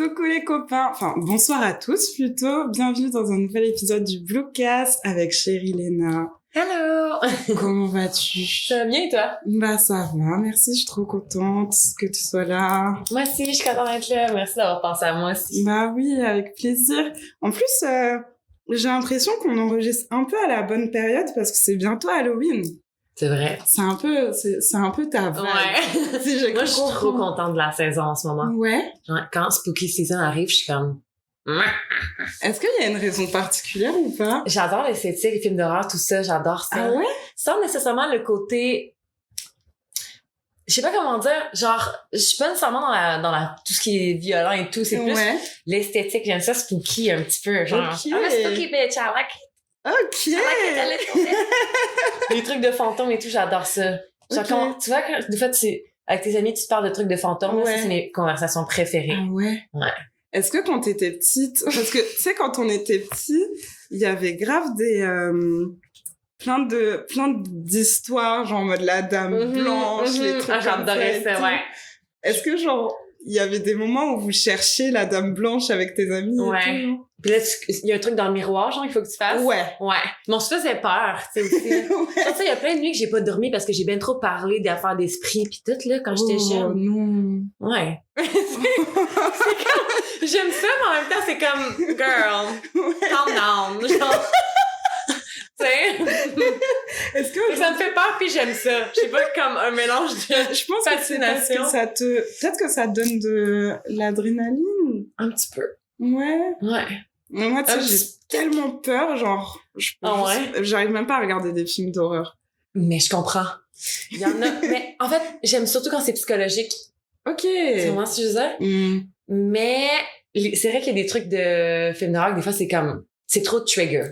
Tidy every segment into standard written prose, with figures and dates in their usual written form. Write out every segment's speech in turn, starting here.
Coucou les copains, enfin bonsoir à tous plutôt, bienvenue dans un nouvel épisode du Bluecast avec Chérie Léna. Hello! Comment vas-tu? Ça va bien et toi? Bah ça va, merci, je suis trop contente que tu sois là. Moi aussi, je suis contente d'être là, merci d'avoir pensé à moi aussi. Bah oui, avec plaisir. En plus, j'ai l'impression qu'on enregistre un peu à la bonne période parce que c'est bientôt Halloween. C'est vrai. C'est un peu ta vibe. Ouais. Si j'ai Moi, je suis trop contente de la saison en ce moment. Ouais. Ouais, quand Spooky Season arrive, je suis comme... Est-ce qu'il y a une raison particulière ou pas? J'adore l'esthétique, les films d'horreur, tout ça, j'adore ça. Ah ouais? Sans nécessairement le côté... Je sais pas comment dire, genre, je suis pas nécessairement dans la tout ce qui est violent et tout, c'est plus l'esthétique, j'aime ça spooky un petit peu, genre, Okay. I'm a spooky bitch, I like it. Ok! I like it. Les trucs de fantômes et tout, j'adore ça. Genre, Okay. tu vois, des fois, avec tes amis, tu te parles de trucs de fantômes, Ouais. ça, c'est mes conversations préférées. Ah ouais? Ouais. Est-ce que quand t'étais petite, parce que tu sais, quand on était petit, il y avait grave des plein d'histoires, genre en mode la dame blanche, les trucs comme j'adorais ça, ouais. Est-ce que genre il y avait des moments où vous cherchiez la dame blanche avec tes amis? Ouais. Et tout, genre? Puis là, il y a un truc dans le miroir, genre, il faut que tu fasses. Ouais. Ouais. Mais on se faisait peur, tu sais, aussi. Ouais. Genre, tu sais, il y a plein de nuits que j'ai pas dormi parce que j'ai bien trop parlé d'affaires d'esprit pis tout, là, quand j'étais Oh jeune. non. Ouais. c'est comme, j'aime ça, mais en même temps, c'est comme, girl, calm down. Genre, tu sais. Est-ce que Ça me fait peur puis j'aime ça. Je sais pas, comme un mélange de je pense que c'est parce fascination. que peut-être que ça donne de l'adrénaline. Un petit peu. Ouais. Ouais. Mais moi, tu sais, j'ai tellement peur, genre, j'arrive même pas à regarder des films d'horreur. Mais je comprends. Il y en a, mais en fait, j'aime surtout quand c'est psychologique. Ok. Tu vois ce que je veux dire? Mais c'est vrai qu'il y a des trucs de films d'horreur que des fois, c'est comme, c'est trop de trigger.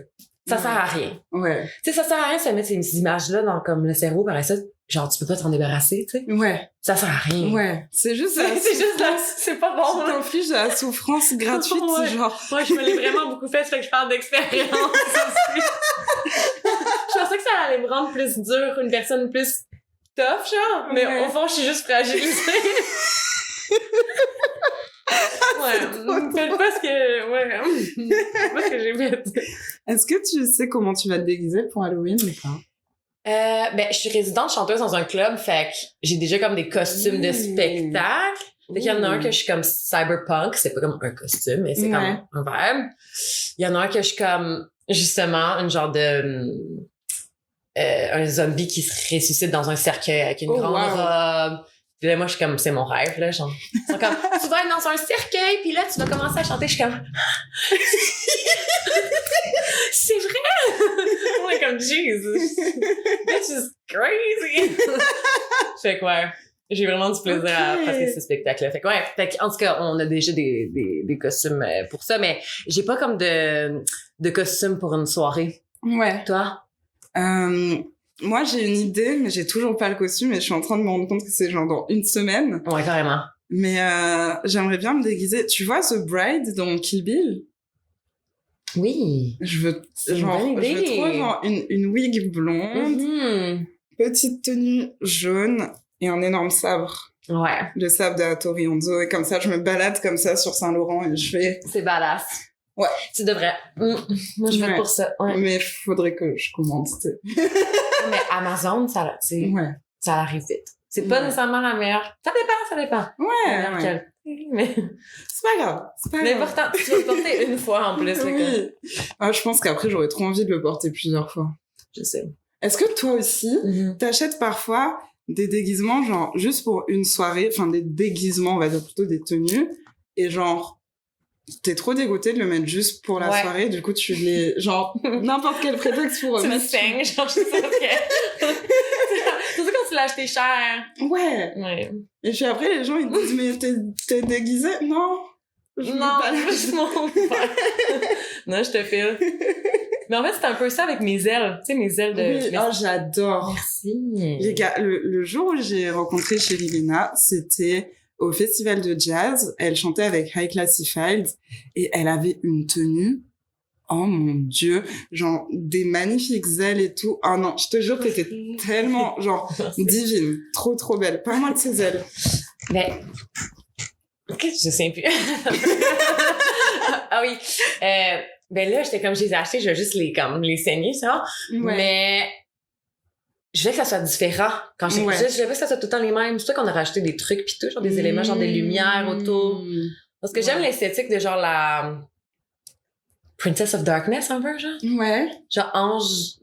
Ça sert à rien. Ouais. Tu sais, ça sert à rien de se mettre ces images-là dans comme le cerveau, par ça, genre, tu peux pas t'en débarrasser, tu sais. Ouais. Ça sert à rien. Ouais. C'est juste c'est pas bon. Tu t'infliges de la souffrance gratuite, Ouais. genre. Moi, je me l'ai vraiment beaucoup fait, ça fait que je parle d'expérience aussi. Je pensais que ça allait me rendre plus dure, une personne plus tough, genre. Mais Ouais. au fond, je suis juste fragilisée. Ouais, faites pas ce que, faites pas ce que j'ai fait. Est-ce que tu sais comment tu vas te déguiser pour Halloween ou pas? Ben, je suis résidente chanteuse dans un club, fait que j'ai déjà comme des costumes de spectacle. Fait qu'il y en a un que je suis comme cyberpunk, c'est pas comme un costume, mais c'est comme un vibe. Il y en a un que je suis comme, justement, une genre de, un zombie qui se ressuscite dans un cercueil avec une grande robe. Puis là, moi, je suis comme, c'est mon rêve, là, genre. Ils sont comme, tu vas être dans un cercueil, puis là, tu vas commencer à chanter. Je suis comme, c'est vrai! On est comme, Jesus. This is crazy! Fait que, ouais. J'ai vraiment du plaisir à passer ce spectacle-là. Fait que, ouais. Fait que, en tout cas, on a déjà des costumes pour ça, mais j'ai pas comme de costume pour une soirée. Ouais. Toi? Moi, j'ai une idée, mais j'ai toujours pas le costume et je suis en train de me rendre compte que c'est genre dans une semaine. Ouais, carrément. Mais j'aimerais bien me déguiser. Tu vois The Bride dans Kill Bill? Oui. Je veux C'est une bonne idée. je veux trop genre une wig blonde, petite tenue jaune et un énorme sabre. Ouais. Le sabre de Tori Honzo. Et comme ça, je me balade comme ça sur Saint-Laurent et je fais... C'est badass. Ouais. Tu devrais. Moi, je vais pour ça. Ouais. Mais faudrait que je commande, tu sais. Mais Amazon, ça arrive vite. C'est pas nécessairement la meilleure. Ça dépend. Ouais. Mais c'est pas grave. l'important, tu vas le porter une fois en plus. Oui. Ah, je pense qu'après, j'aurais trop envie de le porter plusieurs fois. Je sais. Est-ce que toi aussi, t'achètes parfois des déguisements, genre, juste pour une soirée, enfin, des déguisements, on va dire plutôt des tenues, et genre, t'es trop dégoûté de le mettre juste pour la soirée, du coup, tu les, genre, n'importe quel prétexte pour tu mettre. me saignes, genre, je sais pas surtout quand tu l'as acheté cher. Ouais. Et puis après, les gens, ils disent, mais t'es déguisé? Non. Non, juste mon père. Non, je te file. Mais en fait, c'est un peu ça avec mes ailes. Tu sais, mes ailes de... Oui, oh, j'adore. Merci. Les gars, le jour où j'ai rencontré Chérie Léna, c'était au festival de jazz. Elle chantait avec High Classified et elle avait une tenue. Oh mon Dieu, genre des magnifiques ailes et tout. Ah non, je te jure, t'étais tellement genre divine, trop belle. Parle-moi de ces ailes. Mais Qu'est-ce que je sais plus? Ah oui. Ben là, j'étais comme, je les ai achetés, je vais juste les saigner, ça. Ouais. Mais je voulais que ça soit différent. Quand j'étais plus jeune, je voulais que ça soit tout le temps les mêmes. C'est pour ça qu'on a rajouté des trucs pis tout, genre des éléments, genre des lumières autour. Parce que j'aime l'esthétique de genre la Princess of Darkness, un peu, genre. Ouais. Genre ange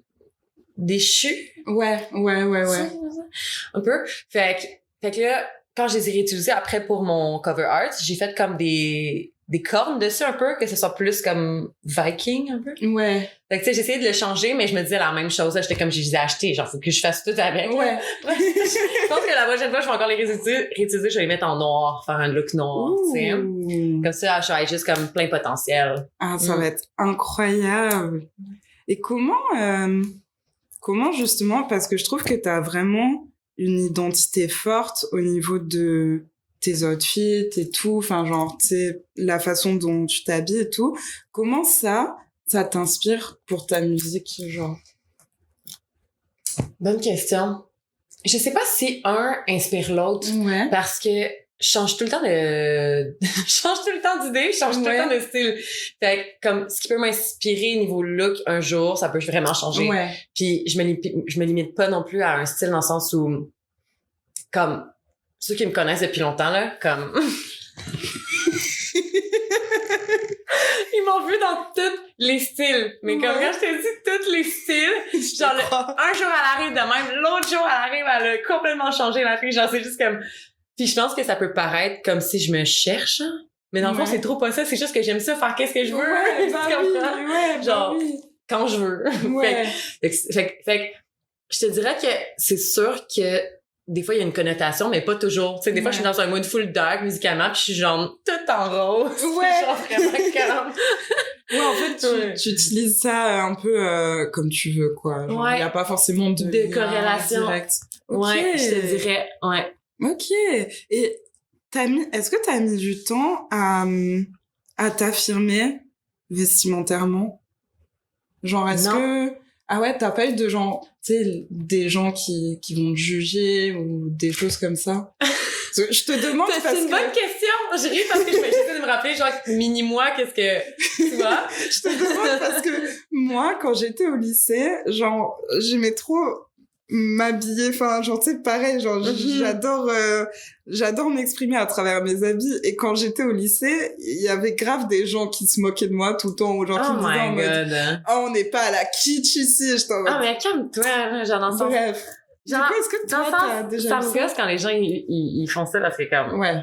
déchu. Ouais. Un peu. Fait que là, quand je les ai réutilisés après pour mon cover art, j'ai fait comme des cornes dessus un peu, que ce soit plus comme Viking un peu. Ouais. Fait que tu sais, j'ai essayé de le changer, mais je me disais la même chose. Là, j'étais comme, je les ai achetés, genre, faut que je fasse tout avec. Ouais. Je pense que la prochaine fois, je vais encore les réutiliser, je vais les mettre en noir, faire un look noir, tu sais. Comme ça, je vais juste comme plein potentiel. Ah, ça va être incroyable. Et comment justement, parce que je trouve que t'as vraiment une identité forte au niveau de tes outfits et tout, enfin genre, tu sais, la façon dont tu t'habilles et tout. Comment ça t'inspire pour ta musique, genre? Bonne question. Je sais pas si un inspire l'autre. Ouais. Parce que je change tout le temps d'idée, je change tout le temps de style. Fait que, comme, ce qui peut m'inspirer niveau look un jour, ça peut vraiment changer. Ouais. Puis, je me limite pas non plus à un style dans le sens où, comme, ceux qui me connaissent depuis longtemps, là, comme, ils m'ont vu dans tous les styles. Mais comme quand je t'ai dit tous les styles, genre, un jour elle arrive de même, l'autre jour elle arrive, elle a complètement changé la fille. Genre, c'est juste comme, puis je pense que ça peut paraître comme si je me cherche, hein. Mais dans le fond, c'est trop pas ça. C'est juste que j'aime ça faire qu'est-ce que je veux. Ouais, genre, quand je veux. Ouais. fait que je te dirais que c'est sûr que des fois, il y a une connotation, mais pas toujours. Tu sais, des fois, je suis dans un mood full dark musicalement, puis je suis genre tout en rose. Ouais. Genre vraiment calme. Ouais, en fait, tu utilises ça un peu comme tu veux, quoi. Genre, il y a pas forcément de corrélation. Direct. Ouais, je te dirais, ouais. Ok. Et est-ce que t'as mis du temps à t'affirmer vestimentairement? Genre, est-ce que... Ah ouais, t'as pas eu de genre, tu sais, des gens qui vont te juger ou des choses comme ça? Je te demande parce que... C'est une bonne question. J'ai ri parce que j'essaie de me rappeler, genre, mini-moi, qu'est-ce que... Tu vois? Je te demande parce que moi, quand j'étais au lycée, genre, j'aimais trop m'habiller, enfin genre tu sais pareil, genre j'adore m'exprimer à travers mes habits, et quand j'étais au lycée il y avait grave des gens qui se moquaient de moi tout le temps, ou genre qui me disaient en mode on n'est pas à la kitsch ici, j'étais en mode mais calme-toi, genre dans le sens, bref, genre, du coup, est-ce que toi t'as déjà ça me gosse quand les gens ils font ça, parce que comme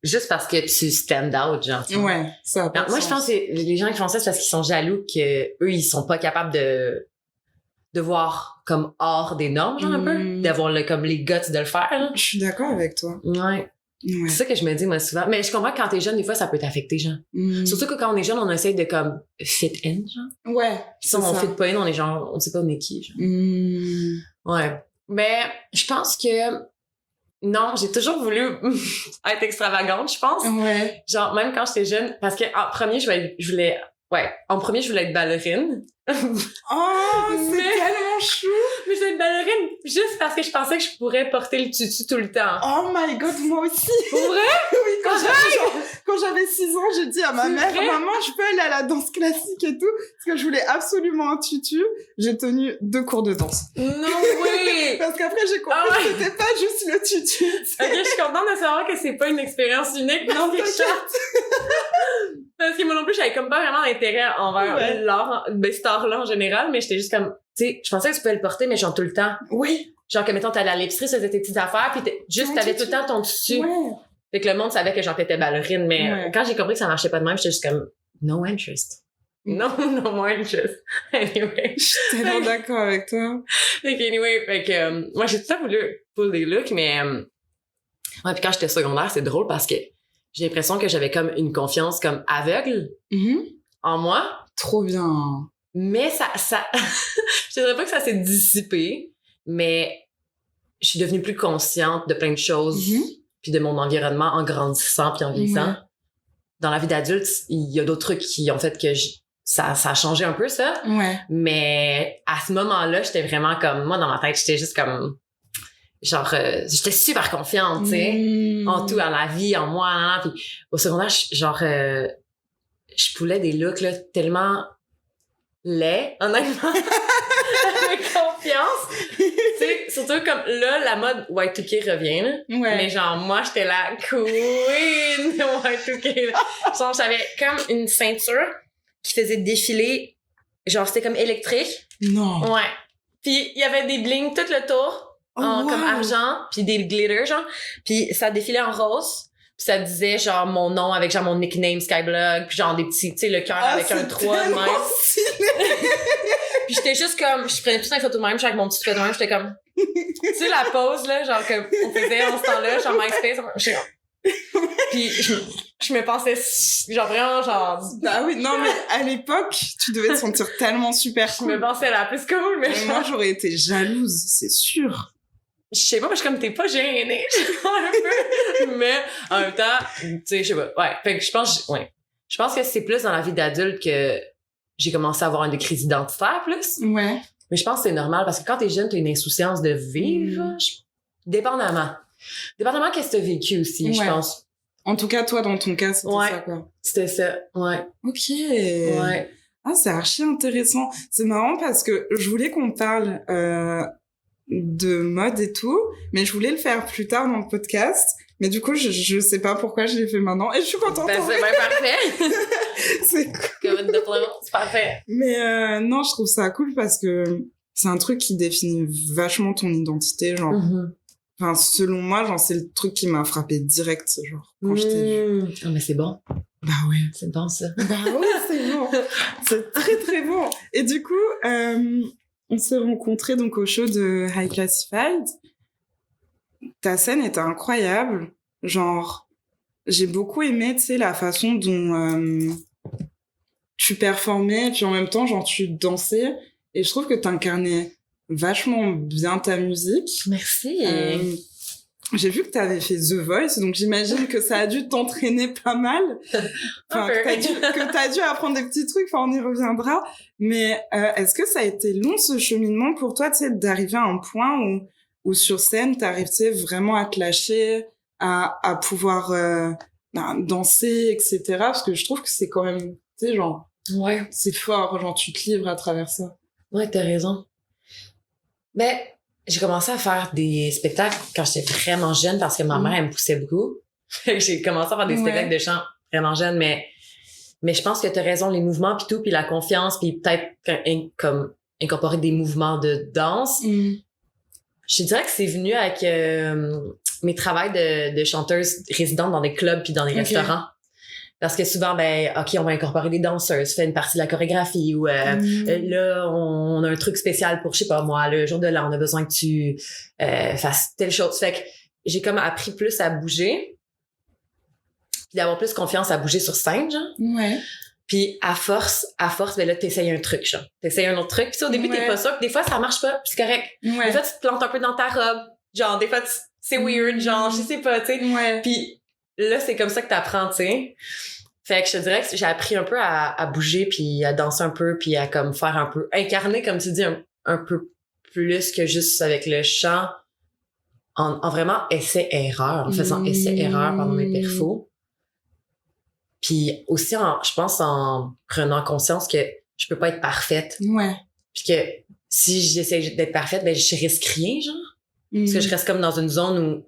juste parce que tu stand out, genre. Ouais, ça a pas de moi sens. je pense que les gens qui font ça, c'est parce qu'ils sont jaloux que eux ils sont pas capables de voir comme hors des normes, genre, un peu. D'avoir comme les guts de le faire, là. Je suis d'accord avec toi. Ouais. C'est ça que je me dis, moi, souvent. Mais je comprends que quand t'es jeune, des fois, ça peut t'affecter, genre. Surtout que quand on est jeune, on essaie de, comme, fit in, genre. Ouais. Si on fit pas in, on est genre, on sait pas on est qui, genre. Ouais. Mais, je pense que, non, j'ai toujours voulu être extravagante, je pense. Ouais. Genre, même quand j'étais jeune, parce que, en premier, je voulais être ballerine. Oh, c'est tellement chou! Mais je voulais être ballerine juste parce que je pensais que je pourrais porter le tutu tout le temps. Oh my god, moi aussi! Pour vrai? Oui, quand j'avais 6 ans, j'ai dit à ma mère, maman, je peux aller à la danse classique et tout, parce que je voulais absolument un tutu. J'ai tenu 2 cours de danse. Non, oui! Parce qu'après, j'ai compris que c'était pas juste le tutu. Ok, je suis contente de savoir que c'est pas une expérience unique. Non, parce que moi non plus, j'avais comme pas vraiment d'intérêt envers l'art, cet art-là en général, mais j'étais juste comme, tu sais, je pensais que tu pouvais le porter, mais genre tout le temps. Oui. Genre que, mettons, t'allais à l'épicerie, ça faisait tes petites affaires, pis t'avais tout le temps ton tissu. Ouais. Fait que le monde savait que genre t'étais ballerine, mais quand j'ai compris que ça marchait pas de même, j'étais juste comme, no interest. No more interest. Anyway. Je suis tellement d'accord avec toi. Fait que anyway, fait que, moi j'ai tout ça voulu pull des looks, mais, pis quand j'étais secondaire, c'est drôle parce que j'ai l'impression que j'avais comme une confiance comme aveugle en moi. Trop bien. Mais ça, je dirais pas que ça s'est dissipé, mais je suis devenue plus consciente de plein de choses, puis de mon environnement en grandissant puis en vieillissant. Dans la vie d'adulte, il y a d'autres trucs qui ont fait que ça a changé un peu, ça. Ouais. Mais à ce moment-là, j'étais vraiment comme, moi, dans ma tête, j'étais juste comme, genre, j'étais super confiante, tu sais, en tout, en la vie, en moi, hein, puis au secondaire, je poulais des looks, là, tellement laids, honnêtement, avec confiance, tu sais, surtout comme, là, la mode Y2K revient, là, mais genre, moi, j'étais la queen de Y2K, là. Genre, j'avais comme une ceinture qui faisait défiler, genre, c'était comme électrique. Non. Ouais. Puis il y avait des blings tout le tour, comme argent, puis des glitters, genre. Puis ça défilait en rose. Puis ça disait, genre, mon nom avec, genre, mon nickname Skyblog. Puis genre, des petits, tu sais, le cœur avec un 3 de même. Puis j'étais juste comme, je prenais tout ça une photo de même, j'étais avec mon petit photo de même, j'étais comme... tu sais, la pause, là, genre, qu'on faisait en ce temps-là, genre, MySpace, j'étais comme... Puis je me pensais, genre, vraiment, genre... Bah oui, non, mais à l'époque, tu devais te sentir tellement super cool. Je me pensais la plus cool, mais moi, j'aurais été jalouse, c'est sûr. Je sais pas, parce que comme t'es pas gênée, un peu. Mais en même temps, tu sais, je sais pas. Ouais, fait que je pense que c'est plus dans la vie d'adulte que j'ai commencé à avoir une crise identitaire plus. Ouais. Mais je pense que c'est normal parce que quand t'es jeune, t'as une insouciance de vivre. Dépendamment. Dépendamment qu'est-ce que t'as vécu aussi, je pense. En tout cas, toi, dans ton cas, c'était ça, quoi. C'était ça, ouais. Ok. Ouais. Ah, c'est archi intéressant. C'est marrant parce que je voulais qu'on parle de mode et tout, mais je voulais le faire plus tard dans le podcast. Mais du coup, je sais pas pourquoi je l'ai fait maintenant. Et je suis contente. Ben, c'est bien parfait. C'est cool. C'est parfait. Mais non, je trouve ça cool parce que c'est un truc qui définit vachement ton identité, genre. Enfin, selon moi, genre, c'est le truc qui m'a frappé direct, genre, quand je t'ai vu. Oh, mais c'est bon. Bah ouais. C'est bon, ça. Bah ouais, c'est bon. C'est très, très bon. Et du coup, on s'est rencontrés donc au show de High Classified. Ta scène était incroyable. Genre, j'ai beaucoup aimé, tu sais, la façon dont tu performais, puis en même temps, genre, tu dansais. Et je trouve que t'incarnais vachement bien ta musique. Merci. J'ai vu que t'avais fait The Voice, donc j'imagine que ça a dû t'entraîner pas mal. Enfin, que t'as dû apprendre des petits trucs, enfin, on y reviendra. Mais est-ce que ça a été long, ce cheminement, pour toi, tu sais, d'arriver à un point où sur scène, t'arrives, tu sais, vraiment à te lâcher, à pouvoir danser, etc. Parce que je trouve que c'est quand même, tu sais, genre... Ouais. C'est fort, genre, tu te livres à travers ça. Ouais, t'as raison. Ben, j'ai commencé à faire des spectacles quand j'étais vraiment jeune parce que ma mère, elle me poussait beaucoup. J'ai commencé à faire des spectacles de chant vraiment jeune, mais je pense que t'as raison, les mouvements pis tout, pis la confiance, pis peut-être comme incorporer des mouvements de danse. Je te dirais que c'est venu avec mes travails de chanteuse résidente dans des clubs puis dans des restaurants. Parce que souvent, ben, OK, on va incorporer des danseuses, faire une partie de la chorégraphie ou là, on a un truc spécial pour, je sais pas moi, le jour de l'an, on a besoin que tu fasses telle chose. Fait que j'ai comme appris plus à bouger puis d'avoir plus confiance à bouger sur scène, genre. Ouais. Puis à force, ben là, t'essayes un truc, genre. T'essayes un autre truc. Puis au début, t'es pas sûr. Puis des fois, ça marche pas. Puis c'est correct. Des fois, tu te plantes un peu dans ta robe. Genre, des fois, c'est weird. Genre, je sais pas, tu sais. Puis là, c'est comme ça que t'apprends, tu sais. Fait que je te dirais que j'ai appris un peu à bouger, puis à danser un peu, puis à comme faire un peu... Incarner, comme tu dis, un peu plus que juste avec le chant. En vraiment essai-erreur. En faisant essai-erreur pendant mes perfos. Puis aussi, je pense, en prenant conscience que je peux pas être parfaite. Ouais. Puis que si j'essaie d'être parfaite, ben je risque rien, genre. Parce que je reste comme dans une zone où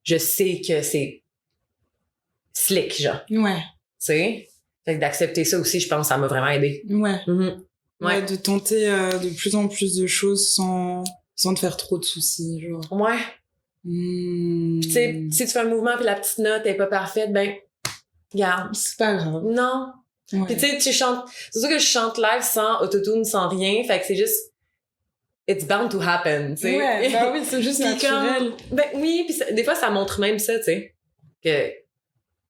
je sais que c'est slick, genre. Ouais. Tu sais? Fait que d'accepter ça aussi, je pense, ça m'a vraiment aidé. Ouais. Ouais, de tenter de plus en plus de choses sans te faire trop de soucis, genre. Ouais. Puis tu sais, si tu fais un mouvement puis la petite note est pas parfaite, ben... Regarde. C'est pas grave. Non. Ouais. Puis tu sais, tu chantes... C'est sûr que je chante live sans autotune, sans rien. Fait que c'est juste... It's bound to happen, tu sais. Ouais, bah oui, c'est juste naturel. Ben oui, puis des fois, ça montre même ça, tu sais.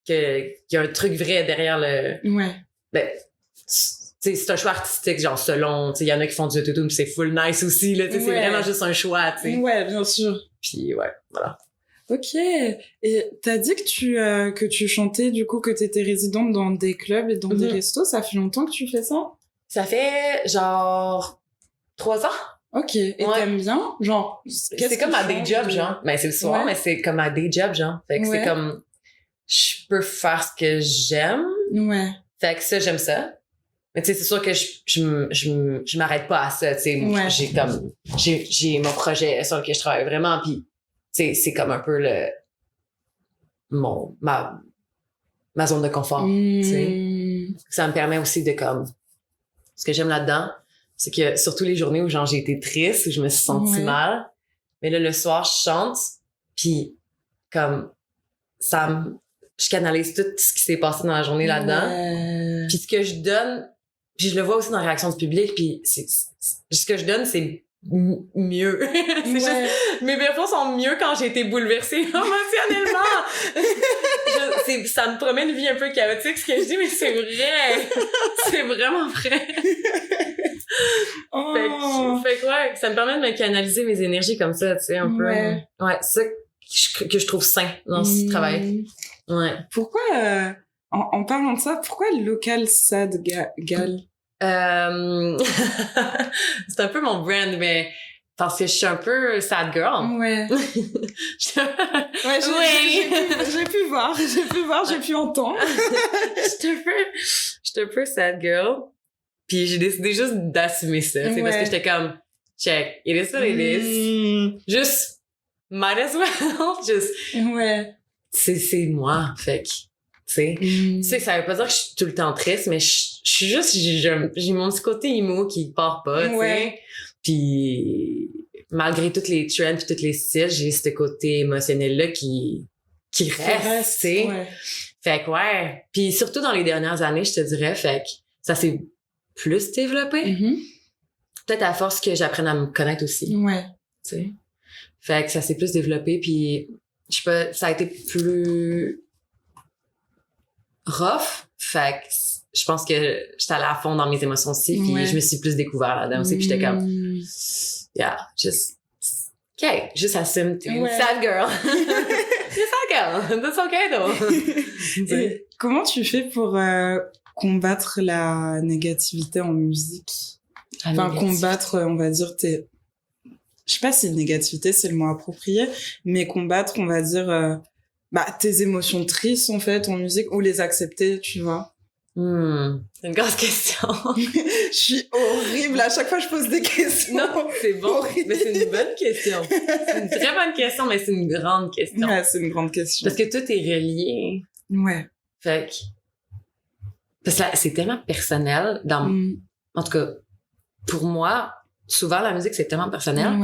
Qu'il y a un truc vrai derrière le... Ouais. Ben, tu sais, c'est un choix artistique, genre selon... Tu sais, il y en a qui font du autotune, puis c'est full nice aussi, là. Tu sais, c'est vraiment juste un choix, tu sais. Ouais, bien sûr. Puis ouais, voilà. Ok. Et t'as dit que tu chantais, du coup, que t'étais résidente dans des clubs et dans des restos. Ça fait longtemps que tu fais ça? Ça fait genre 3 ans. Ok. Et t'aimes bien? Genre, c'est comme à day job, genre. Ben, c'est le soir, mais c'est comme à day job, genre. Fait que c'est comme, je peux faire ce que j'aime. Ouais. Fait que ça, j'aime ça. Mais tu sais, c'est sûr que je m'arrête pas à ça, tu sais. J'ai mon projet sur lequel je travaille vraiment, puis tu sais, c'est comme un peu ma zone de confort, tu sais. Ça me permet aussi de comme, ce que j'aime là-dedans, c'est que surtout les journées où genre j'ai été triste, où je me suis sentie mal, mais là, le soir, je chante, puis comme, je canalise tout ce qui s'est passé dans la journée là-dedans. Puis ce que je donne, puis je le vois aussi dans la réaction du public, puis ce que je donne, c'est mieux. C'est juste, mes performances sont mieux quand j'ai été bouleversée émotionnellement. Ça me promet une vie un peu chaotique, ce que je dis, mais c'est vrai. C'est vraiment vrai. Fait que ouais, ça me permet de me canaliser mes énergies comme ça, tu sais, un peu. Ouais, c'est ça que je trouve sain dans ce travail. Ouais. Pourquoi, en parlant de ça, pourquoi Local Sad Gal? C'est un peu mon brand, mais parce que je suis un peu sad girl. Ouais. J'ai pu voir, j'ai pu entendre. Je suis un peu sad girl. Puis j'ai décidé juste d'assumer ça. C'est parce que j'étais comme, check, it is what it is. Juste, might as well. Juste. C'est moi. Fait que, tu sais, ça veut pas dire que je suis tout le temps triste, mais je suis juste, j'ai mon petit côté emo qui part pas, tu sais. Puis, malgré toutes les trends puis tous les styles, j'ai ce côté émotionnel-là qui reste, tu sais. Fait que ouais. Puis surtout dans les dernières années, je te dirais, fait que ça s'est plus développé. Peut-être à force que j'apprenne à me connaître aussi. Tu sais. Fait que ça s'est plus développé, puis je sais pas, ça a été plus rough. Fait que je pense que j'étais allée à fond dans mes émotions aussi, puis je me suis plus découvert là-dedans aussi, puis j'étais comme, juste assume, t'es une sad girl. T'es sad girl, that's okay though. Comment tu fais pour combattre la négativité en musique? Combattre, on va dire, je sais pas si négativité c'est le mot approprié, mais combattre, on va dire, tes émotions tristes en fait en musique, ou les accepter, tu vois. C'est une grosse question. Je suis horrible, à chaque fois je pose des questions. Non, c'est bon, horrible. Mais c'est une bonne question. C'est une très bonne question, mais c'est une grande question. Ouais, c'est une grande question. Parce que tout est relié. Fait que, parce que c'est tellement personnel en tout cas, pour moi, souvent la musique c'est tellement personnel.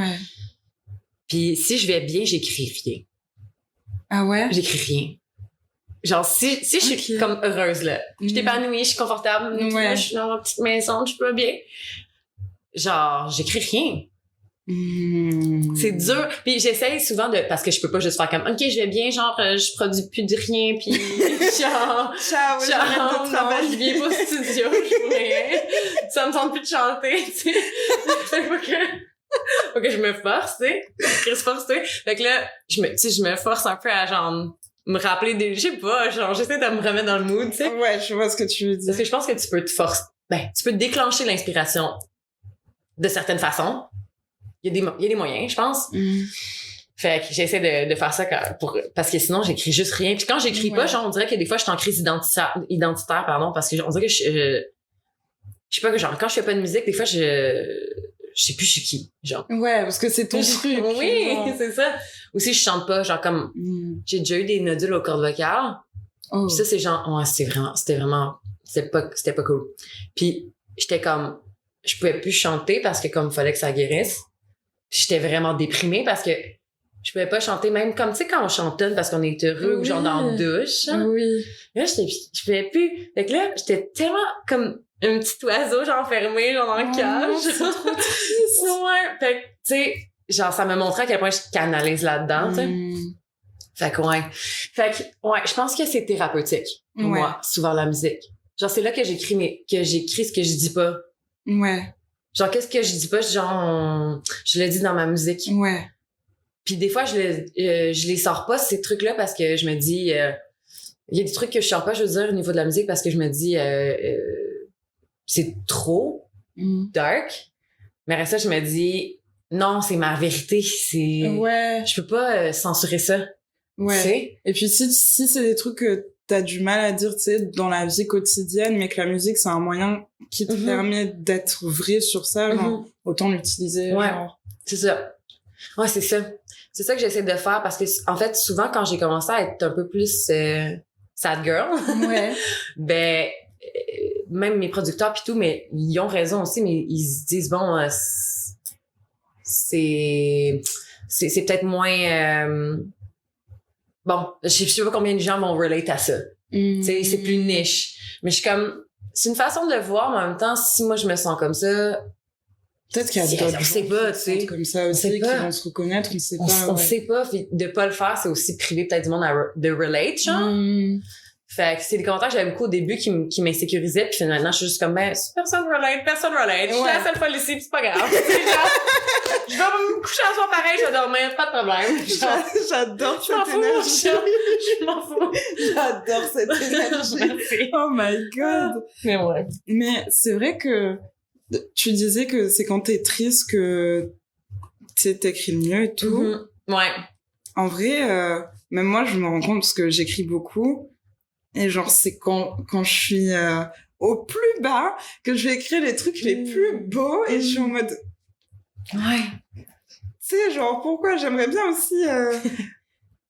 Puis si je vais bien, j'écris rien. Ah ouais? J'écris rien. Genre, si je suis comme heureuse, là, je suis épanouie, je suis confortable, je suis dans ma petite maison, je peux bien. Genre, j'écris rien. C'est dur. Puis j'essaye souvent parce que je peux pas juste faire comme, OK, je vais bien, genre, je produis plus de rien, puis genre, ciao, j'arrête de travailler. Je viens pas au studio, je fais rien. Ça me tente plus de chanter, tu sais. Faut que je me force, tu sais. Fait que là, je me force un peu à, genre, me rappeler je sais pas, genre, j'essaie de me remettre dans le mood, tu sais. Ouais, je vois ce que tu veux dire. Parce que je pense que tu peux tu peux déclencher l'inspiration de certaines façons. Il y a des moyens, je pense. Fait que j'essaie de faire ça parce que sinon, j'écris juste rien. Puis quand j'écris pas, genre, on dirait que des fois, je suis en crise identitaire, parce que on dirait que je sais pas, que genre, quand je fais pas de musique, des fois, je sais plus je suis qui, genre. Ouais, parce que c'est ton truc. Oui, c'est ça. Ou si je chante pas, genre comme, j'ai déjà eu des nodules aux cordes vocales. Puis ça, c'est genre, c'était pas cool. Puis j'étais comme, je pouvais plus chanter parce que comme, il fallait que ça guérisse. Puis j'étais vraiment déprimée parce que je pouvais pas chanter, même comme, tu sais, quand on chantonne parce qu'on est heureux ou genre dans la douche. Là, je pouvais plus. Fait que là, j'étais tellement comme un petit oiseau, genre enfermé, genre dans le cage. C'est trop triste. Fait que, tu sais, genre, ça me montrait à quel point je canalise là-dedans, tu sais. Fait que, je pense que c'est thérapeutique pour moi, souvent la musique. Genre, c'est là que j'écris ce que je dis pas. Genre, qu'est-ce que je dis pas, genre, je le dis dans ma musique. Puis des fois, je les sors pas, ces trucs-là, parce que je me dis, il y a des trucs que je sors pas, je veux dire, au niveau de la musique, parce que je me dis, c'est trop dark. Mais après ça, je me dis, non, c'est ma vérité. Je peux pas censurer ça. Ouais. Tu sais? Et puis si c'est des trucs que t'as du mal à dire, tu sais, dans la vie quotidienne, mais que la musique, c'est un moyen qui te permet d'être vrai sur ça, genre, autant l'utiliser. Ouais. Genre. C'est ça. Ouais, c'est ça. C'est ça que j'essaie de faire parce que, en fait, souvent, quand j'ai commencé à être un peu plus sad girl, ben, même mes producteurs pis tout, mais ils ont raison aussi, mais ils se disent, bon, c'est peut-être moins, bon, je sais pas combien de gens vont relate à ça. Tu sais, c'est plus niche. Mais je suis comme, c'est une façon de le voir, mais en même temps, si moi je me sens comme ça, peut-être qu'il y a d'autres gens tu sais, comme ça aussi qui vont se reconnaître, on sait pas. On sait pas, puis de pas le faire, c'est aussi priver peut-être du monde de relate, genre. Fait que c'est des commentaires que j'avais beaucoup au début qui m'insécurisaient, puis maintenant je suis juste comme, ben, personne relate. Je suis la seule folle ici, pis c'est pas grave. Je vais me coucher un soir pareil, je vais dormir, pas de problème. J'adore cette énergie. Je m'en fous. J'adore cette énergie. Oh my god. Mais ouais. Mais c'est vrai que tu disais que c'est quand t'es triste que t'écris le mieux et tout. Ouais. En vrai, même moi, je me rends compte parce que j'écris beaucoup. Et genre, c'est quand je suis au plus bas que je vais écrire les trucs les plus beaux et je suis en mode... Ouais. Tu sais, genre, pourquoi j'aimerais bien aussi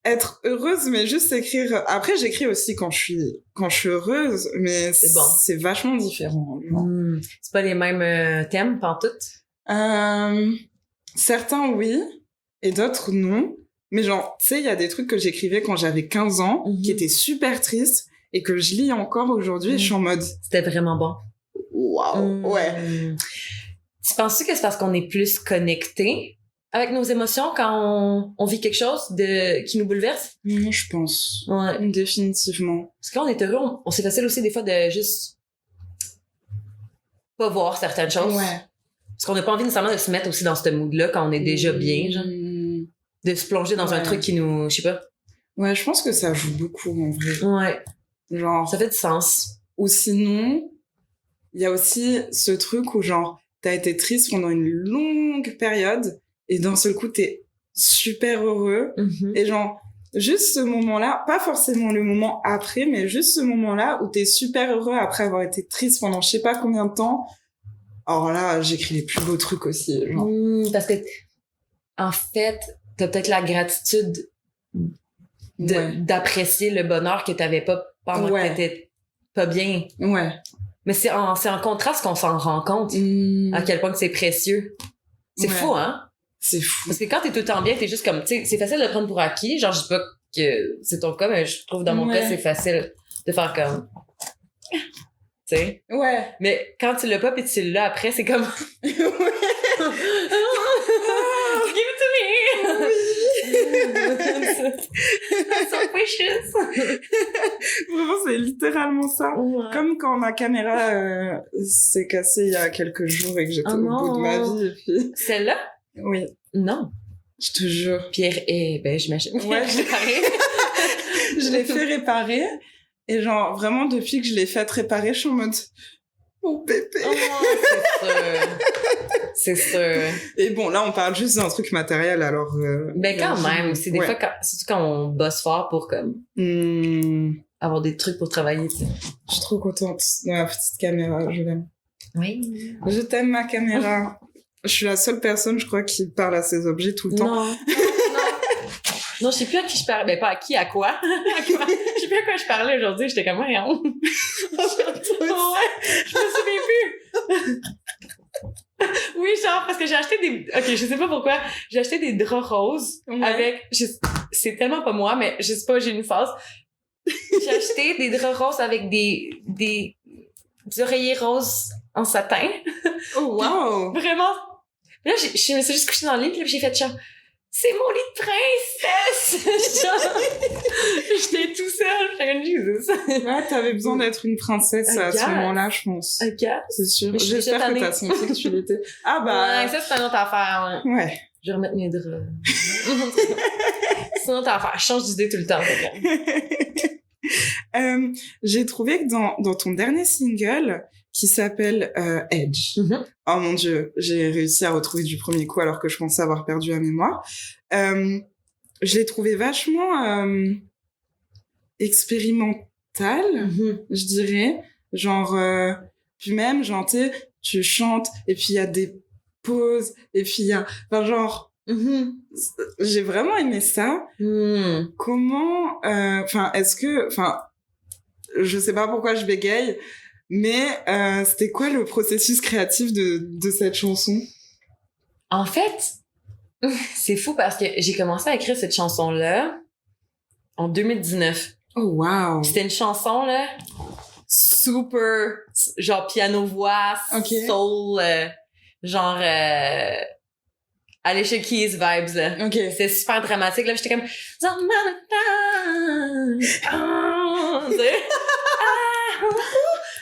être heureuse, mais juste écrire... Après, j'écris aussi quand je suis heureuse, mais c'est vachement différent. C'est pas les mêmes thèmes, pantoute? Certains, oui, et d'autres, non. Mais genre, tu sais, il y a des trucs que j'écrivais quand j'avais 15 ans, qui étaient super tristes, et que je lis encore aujourd'hui, je suis en mode... C'était vraiment bon. Waouh, ouais. Tu penses-tu que c'est parce qu'on est plus connecté avec nos émotions quand on vit quelque chose qui nous bouleverse? Moi, je pense. Ouais. Définitivement. Parce que quand on est heureux, c'est facile aussi des fois de juste pas voir certaines choses. Ouais. Parce qu'on n'a pas envie nécessairement de se mettre aussi dans ce mood-là quand on est déjà bien, genre. De se plonger dans un truc qui nous... Je sais pas. Ouais, je pense que ça joue beaucoup, en vrai. Ouais. Genre... Ça fait du sens. Ou sinon, il y a aussi ce truc où, genre, t'as été triste pendant une longue période et d'un seul coup, t'es super heureux. Et genre, juste ce moment-là, pas forcément le moment après, mais juste ce moment-là où t'es super heureux après avoir été triste pendant je sais pas combien de temps. Alors là, j'écris les plus beaux trucs aussi, genre. Parce que, en fait, t'as peut-être la gratitude d'apprécier le bonheur que t'avais pas pendant que t'étais pas bien. Ouais. Mais c'est en contraste qu'on s'en rend compte à quel point que c'est précieux. C'est fou, hein? C'est fou. Parce que quand t'es tout le temps bien, t'es juste comme, tu sais, c'est facile de prendre pour acquis. Genre, je dis pas que c'est ton cas, mais je trouve dans mon cas, c'est facile de faire comme... Tu sais? Ouais. Mais quand tu l'as pas pis tu l'as après, c'est comme... Give it to me! So precious! Vraiment, c'est littéralement ça. Ouais. Comme quand ma caméra s'est cassée il y a quelques jours et que j'étais au bout de ma vie. Et puis... Celle-là? Oui. Non. Je te jure. Pierre, ben j'imagine. Ouais, je l'ai fait réparer. Et genre, vraiment, depuis que je l'ai fait réparer, je suis en mode... Mon bébé. Oh, c'est sûr. Et bon, là, on parle juste d'un truc matériel, alors... Ben quand même, c'est des fois, surtout quand on bosse fort pour comme avoir des trucs pour travailler, tu sais. Je suis trop contente de ma petite caméra, je l'aime. Oui. Je t'aime, ma caméra. Je suis la seule personne, je crois, qui parle à ces objets tout le temps. Non, je sais plus à qui je parlais. Ben, pas à qui, à quoi. Je sais plus à quoi je parlais aujourd'hui. J'étais comme, rien. Ouais, je me souviens plus. Oui, genre, parce que j'ai acheté des... Ok, je sais pas pourquoi. J'ai acheté des draps roses avec... C'est tellement pas moi, mais je sais pas, j'ai une phase. J'ai acheté des draps roses avec des oreillers roses en satin. Oh, wow! Vraiment. Là, je me suis juste couchée dans le lit, puis j'ai fait genre... C'est mon lit de princesse! J'étais tout seul, j'étais Jesus. Ouais, t'avais besoin d'être une princesse à ce moment-là, je pense. Ok. C'est sûr. J'espère que t'as senti que tu l'étais. Ah bah. Ouais, ça, c'est une autre affaire. Ouais. Je vais remettre mes draps. C'est une autre affaire. Je change d'idée tout le temps. J'ai trouvé que dans ton dernier single, qui s'appelle Edge. Oh mon Dieu, j'ai réussi à retrouver du premier coup alors que je pensais avoir perdu la mémoire. Je l'ai trouvé vachement expérimental, je dirais. Genre, puis même, genre, tu chantes et puis il y a des pauses et puis il y a... Enfin, genre... j'ai vraiment aimé ça. Comment... Enfin, est-ce que... Enfin, je sais pas pourquoi je bégaye, mais c'était quoi le processus créatif de cette chanson? En fait, c'est fou parce que j'ai commencé à écrire cette chanson-là en 2019. Oh, wow! C'était une chanson, là, super, genre piano-voix, soul, genre... Alicia Keys vibes, là. OK. C'était super dramatique, là. J'étais comme...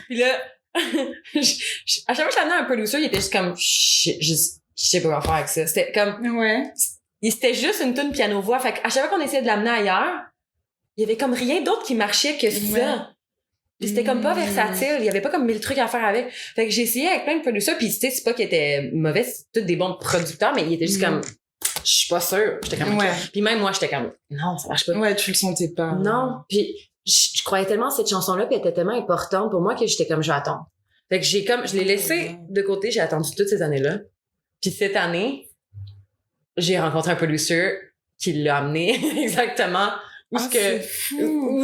Puis là, à chaque fois que j'amenais un producer, il était juste comme... Je sais pas quoi faire avec ça. C'était comme... Ouais. C'était juste une tune piano-voix. Fait qu'à chaque fois qu'on essayait de l'amener ailleurs, il y avait comme rien d'autre qui marchait que ça. Puis c'était comme pas versatile. Il y avait pas comme 1000 trucs à faire avec. Fait que j'ai essayé avec plein de producteurs. Puis tu sais, c'est pas qu'ils étaient mauvais, c'est tous des bons producteurs, mais ils étaient juste comme... Je suis pas sûre. J'étais comme... Puis même moi, j'étais comme... Non, ça marche pas. Ouais, tu le sentais pas. Non. Puis je croyais tellement à cette chanson-là, puis elle était tellement importante pour moi que j'étais comme... Je vais attendre. Fait que je l'ai laissé de côté. J'ai attendu toutes ces années-là. Puis cette année, j'ai rencontré un producer qui l'a amené exactement où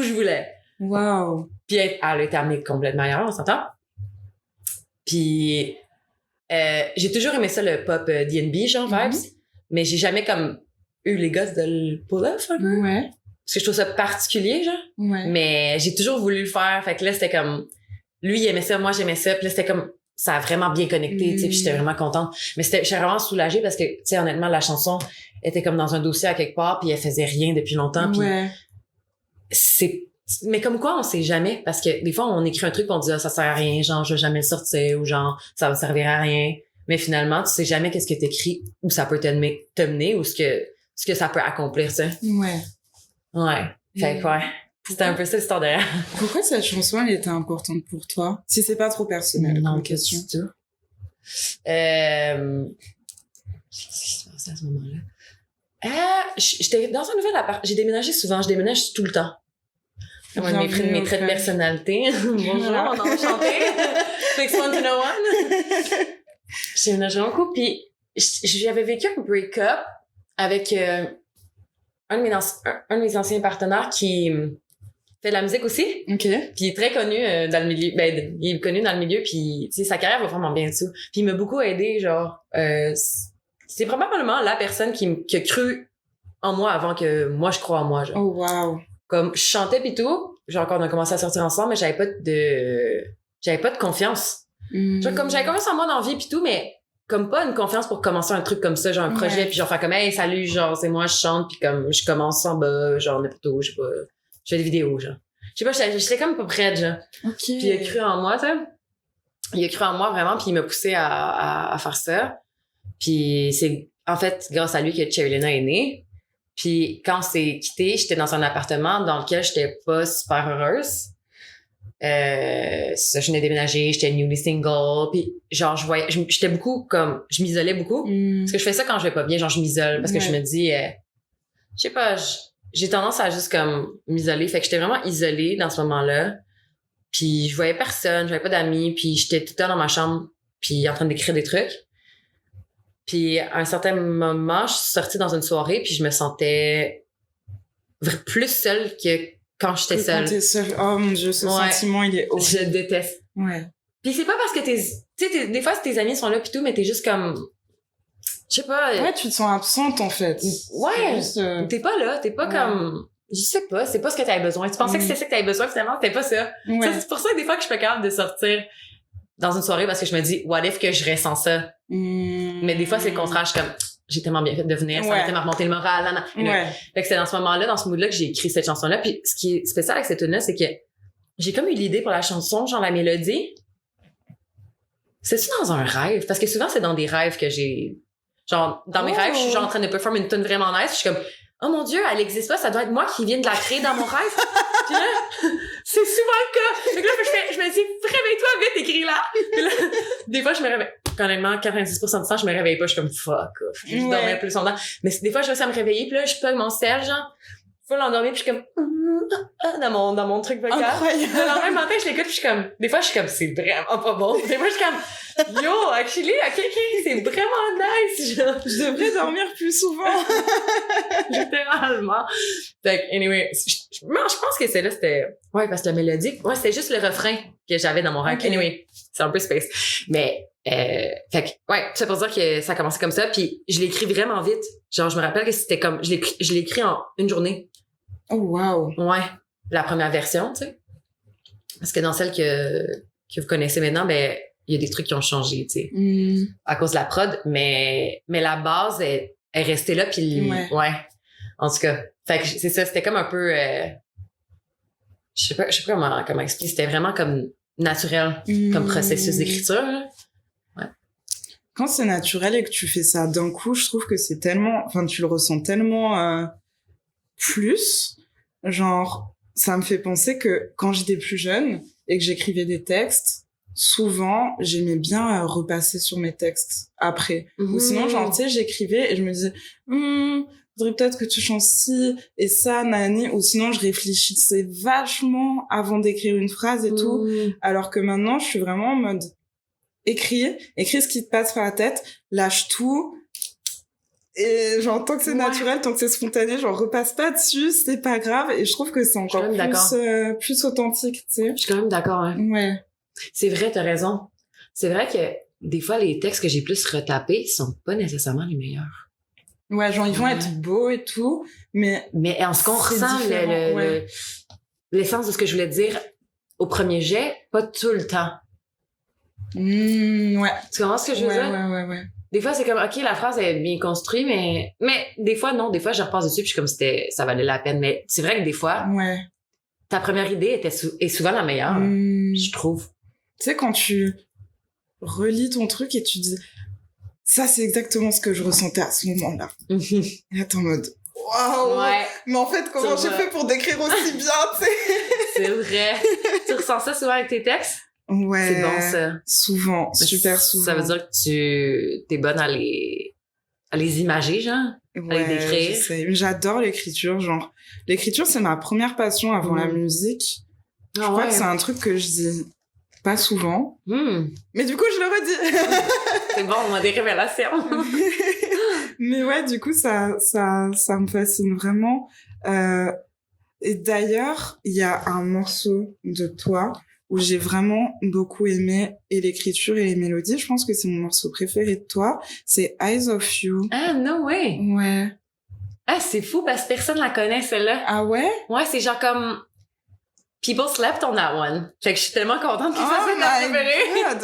je voulais. Wow. Puis elle a été amenée complètement ailleurs, on s'entend. Puis j'ai toujours aimé ça, le pop D&B, genre vibes, mais j'ai jamais comme eu les gosses de le pull-off un peu. Ouais. Parce que je trouve ça particulier, genre. Ouais. Mais j'ai toujours voulu le faire, fait que là, c'était comme... Lui, il aimait ça, moi, j'aimais ça, puis là, c'était comme... Ça a vraiment bien connecté, tu sais, puis j'étais vraiment contente. Mais j'étais vraiment soulagée parce que, tu sais, honnêtement, la chanson était comme dans un dossier à quelque part, puis elle faisait rien depuis longtemps, puis mais comme quoi, on sait jamais, parce que des fois, on écrit un truc pis on dit, ah, ça sert à rien, genre, je vais jamais le sortir, ou genre, ça va servir à rien. Mais finalement, tu sais jamais qu'est-ce que t'écris, où ça peut te mener, ou ce que ça peut accomplir, ça. Ouais. Ouais. Fait que, ouais. C'était un peu ça l'histoire derrière. Pourquoi cette chanson, elle était importante pour toi? Si c'est pas trop personnel. Non, question. Qu'est-ce qui se passait à ce moment-là? J'étais dans un nouvel appart. J'ai déménagé souvent. Je déménage tout le temps. C'est un de mes traits de personnalité. Bonjour, on a enchanté. Takes one to know one. J'ai déménagé beaucoup. Puis, j'avais vécu un break-up avec un de mes anciens partenaires qui fait de la musique aussi. OK. Puis il est très connu dans le milieu. Ben, il est connu dans le milieu. Puis, tu sais, sa carrière va vraiment bien dessous. Puis il m'a beaucoup aidé, genre... c'est probablement la personne qui a cru en moi avant que moi, je crois en moi, genre. Oh, wow. Comme, je chantais pis tout. Genre, quand on a commencé à sortir ensemble, mais j'avais pas de confiance. Genre, comme j'avais confiance en moi dans la vie pis tout, mais comme pas une confiance pour commencer un truc comme ça, genre un projet, puis genre faire comme, hey, salut, genre, c'est moi, je chante, puis comme, je commence en bas, genre, n'importe où, je sais pas, je fais des vidéos, genre. Je sais pas, j'étais comme pas prête, genre. OK. Puis il a cru en moi, tu sais. Il a cru en moi, vraiment, puis il m'a poussé à faire ça. Puis c'est, en fait, grâce à lui que Cherilina est née. Puis quand on s'est quitté, j'étais dans un appartement dans lequel j'étais pas super heureuse. Ça, je venais déménager, j'étais newly single, puis genre j'étais beaucoup comme, je m'isolais beaucoup, parce que je fais ça quand je vais pas bien, genre je m'isole, parce que je me dis, je sais pas, j'ai tendance à juste comme m'isoler, fait que j'étais vraiment isolée dans ce moment-là, puis je voyais personne, je voyais pas d'amis, puis j'étais tout le temps dans ma chambre, puis en train d'écrire des trucs. Puis à un certain moment, je suis sortie dans une soirée, puis je me sentais plus seule que quand j'étais seule. Quand t'es seule. Oh mon Dieu, ce sentiment, il est horrible. Je déteste. Ouais. Puis c'est pas parce que tu sais, des fois, tes amis sont là pis tout, mais t'es juste comme, je sais pas. Ouais, tu te sens absente, en fait. Ouais. Juste, t'es pas là, t'es pas comme, je sais pas, c'est pas ce que t'avais besoin. Tu pensais que c'était ça que t'avais besoin, finalement, c'était pas ça. Ouais. C'est pour ça que des fois que je suis pas capable de sortir dans une soirée parce que je me dis, what if que je ressens ça? Mais des fois, c'est le contraire. Je suis comme, j'ai tellement bien fait de venir, ça m'a tellement remonté le moral. Fait que c'est dans ce moment-là, dans ce mood-là, que j'ai écrit cette chanson-là. Puis ce qui est spécial avec cette tune-là, c'est que j'ai comme eu l'idée pour la chanson, genre la mélodie. C'est-tu dans un rêve? Parce que souvent, c'est dans des rêves que j'ai... Genre, dans mes rêves, je suis genre en train de performer une tune vraiment nice. Je suis comme, oh mon Dieu, elle existe pas, ça doit être moi qui viens de la créer dans mon rêve. Puis là, C'est souvent le cas. Donc là, je me dis, réveille-toi vite, écris-la. Puis là, des fois, je me réveille. Honnêtement, 90% du temps, je me réveille pas. Je suis comme, fuck off. Je dormais plus longtemps. Mais des fois, je vais à me réveiller, puis là, je pogne mon sel, genre, faut l'endormir, puis je suis comme, dans mon truc vocal. Incroyable. Le lendemain matin, je l'écoute, puis je suis comme, des fois, je suis comme, c'est vraiment pas bon. Des fois, je suis comme, yo, actually, c'est vraiment nice, genre. Je devrais dormir plus souvent. Littéralement. Fait que, anyway, je pense que celle-là, c'était, ouais, parce que la mélodie, ouais, c'était juste le refrain que j'avais dans mon rêve. Okay. Anyway, c'est un peu space. Mais, fait que, ouais, c'est pour dire que ça a commencé comme ça, puis je l'ai écrit vraiment vite. Genre, je me rappelle que c'était comme, je l'ai écrit en une journée. Oh, wow. Ouais. La première version, tu sais. Parce que dans celle que vous connaissez maintenant, ben, il y a des trucs qui ont changé, tu sais. À cause de la prod, mais la base est restée là, puis ouais. En tout cas. Fait que c'est ça, c'était comme un peu, je sais pas comment expliquer. C'était vraiment comme naturel, comme processus d'écriture, là. Ouais. Quand c'est naturel et que tu fais ça d'un coup, je trouve que c'est tellement, enfin, tu le ressens tellement, plus, genre, ça me fait penser que quand j'étais plus jeune et que j'écrivais des textes, souvent, j'aimais bien repasser sur mes textes après. Ou sinon, genre, tu sais, j'écrivais et je me disais, faudrait peut-être que tu changes ci et ça, nani. Ou sinon, je réfléchissais vachement avant d'écrire une phrase et tout. Alors que maintenant, je suis vraiment en mode, écris ce qui te passe par la tête, lâche tout. Et genre, tant que c'est naturel, tant que c'est spontané, genre, repasse pas dessus, c'est pas grave. Et je trouve que c'est encore plus authentique, tu sais. Je suis quand même d'accord, hein. Ouais. C'est vrai, t'as raison. C'est vrai que des fois, les textes que j'ai plus retapés sont pas nécessairement les meilleurs. Ouais, genre, ils vont être beaux et tout, mais en ce qu'on ressent l'essence de ce que je voulais dire au premier jet, pas tout le temps. Ouais. Tu comprends ce que je veux dire? Ouais. Des fois, c'est comme, OK, la phrase est bien construite, mais des fois, non. Des fois, je repasse dessus puis je suis comme ça valait la peine. Mais c'est vrai que des fois, ta première idée est souvent la meilleure, je trouve. Tu sais, quand tu relis ton truc et tu dis, ça, c'est exactement ce que je ressentais à ce moment-là. Et là, t'es en mode, waouh! Ouais. Mais en fait, comment j'ai fait pour décrire aussi bien, tu sais? C'est vrai. Tu ressens ça souvent avec tes textes? Ouais. C'est bon, ça. Souvent. Super souvent. Ça veut dire que tu t'es bonne à les imager, genre? Ouais, à les décrire. J'adore l'écriture, genre. L'écriture, c'est ma première passion avant la musique. Je crois que c'est un truc que je dis pas souvent. Mais du coup, je le redis. C'est bon, on a des révélations. Mais ouais, du coup, ça me fascine vraiment. Et d'ailleurs, il y a un morceau de toi où j'ai vraiment beaucoup aimé et l'écriture et les mélodies. Je pense que c'est mon morceau préféré de toi. C'est Eyes of You. Ah, no way! Ouais. Ah, c'est fou parce que personne la connaît, celle-là. Ah ouais? Ouais, c'est genre comme... People slept on that one. Fait que je suis tellement contente que ça soit ma préférée.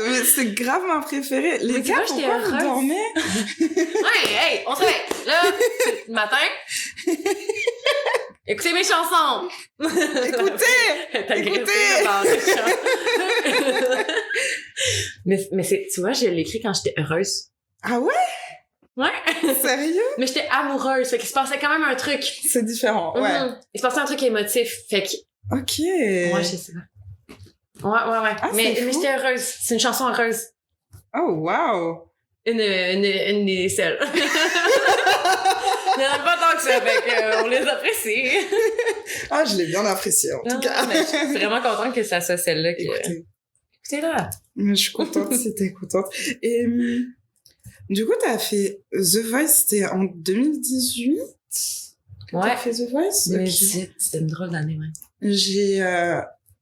Mais c'est grave ma préférée. Les gars, pourquoi vous dormez? Hey, on se réveille. Là, c'est le matin. Écoutez mes chansons. Écoutez. Mais tu vois, je l'ai écrit quand j'étais heureuse. Ah ouais? Ouais. Sérieux? Mais j'étais amoureuse. Fait qu'il se passait quand même un truc. C'est différent, ouais. Il se passait un truc émotif. Fait que... Ok. Ouais, je sais pas. Ouais. Ah, mais j'étais heureuse. C'est une chanson heureuse. Oh, wow. Une des seules. Il n'y en a pas tant que ça, fait qu'on les apprécie. Ah, je l'ai bien apprécié, en tout cas. Mais je suis vraiment contente que ça soit celle-là. Écoutez-la. Mais je suis contente si t'es contente. Et du coup, t'as fait The Voice, c'était en 2018? Ouais. T'as fait The Voice? 2018, c'était une drôle d'année, ouais.